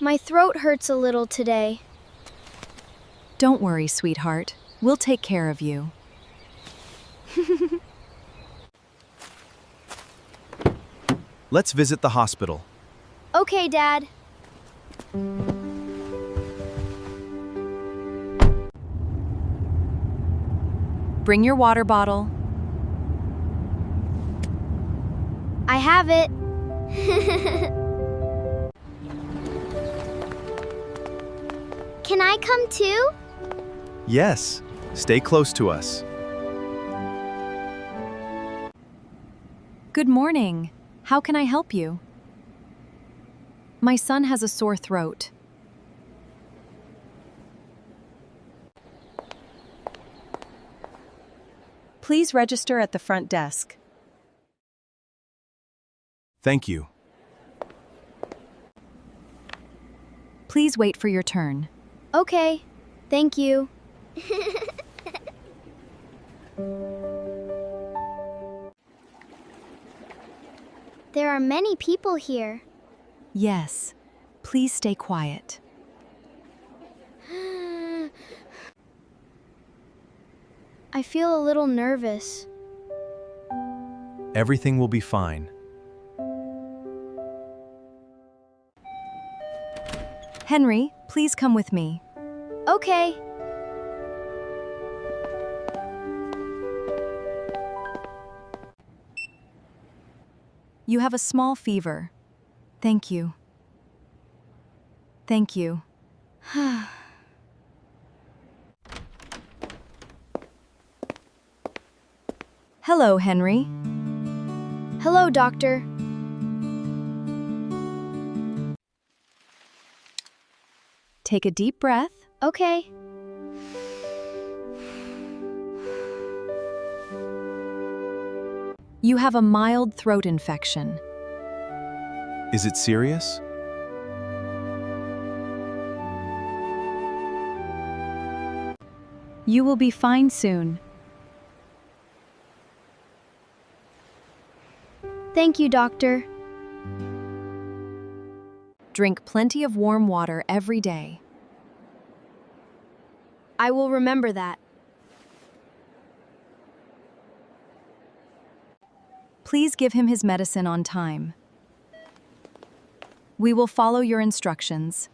My throat hurts a little today. Don't worry, sweetheart. We'll take care of you. Let's visit the hospital. Okay, Dad. Bring your water bottle. I have it. Can I come too? Yes, stay close to us. Good morning. How can I help you? My son has a sore throat. Please register at the front desk. Thank you. Please wait for your turn. Okay, thank you. There are many people here. Yes. Please stay quiet. I feel a little nervous. Everything will be fine. Henry, please come with me. Okay. You have a small fever. Thank you. Thank you. Hello, Henry. Hello, doctor. Take a deep breath. Okay. You have a mild throat infection. Is it serious? You will be fine soon. Thank you, doctor. Drink plenty of warm water every day. I will remember that. Please give him his medicine on time. We will follow your instructions.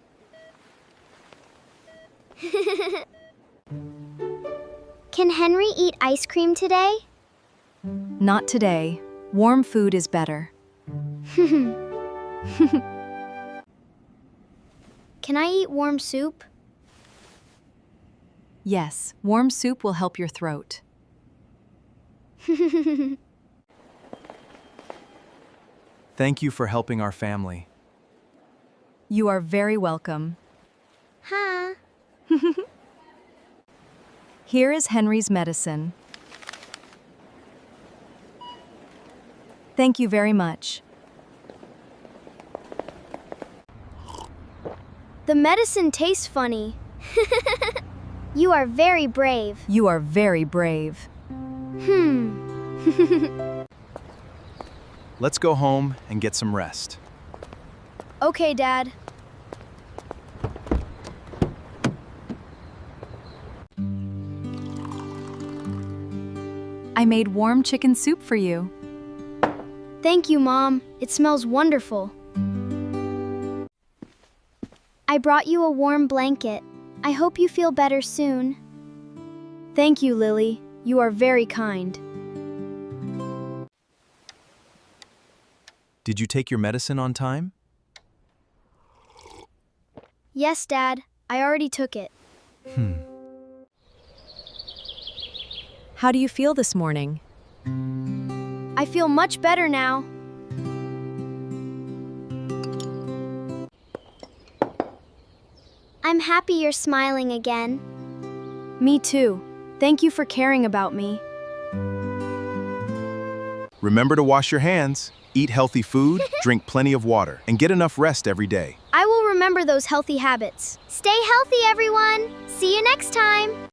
Can Henry eat ice cream today? Not today. Warm food is better. Can I eat warm soup? Yes, warm soup will help your throat. Thank you for helping our family. You are very welcome. Huh? Here is Henry's medicine. Thank you very much. The medicine tastes funny. You are very brave. You are very brave. Let's go home and get some rest. Okay, Dad. I made warm chicken soup for you. Thank you, Mom. It smells wonderful. I brought you a warm blanket. I hope you feel better soon. Thank you, Lily. You are very kind. Did you take your medicine on time? Yes, Dad. I already took it. How do you feel this morning? I feel much better now. I'm happy you're smiling again. Me too. Thank you for caring about me. Remember to wash your hands, eat healthy food, drink plenty of water, and get enough rest every day. I will remember those healthy habits. Stay healthy, everyone. See you next time.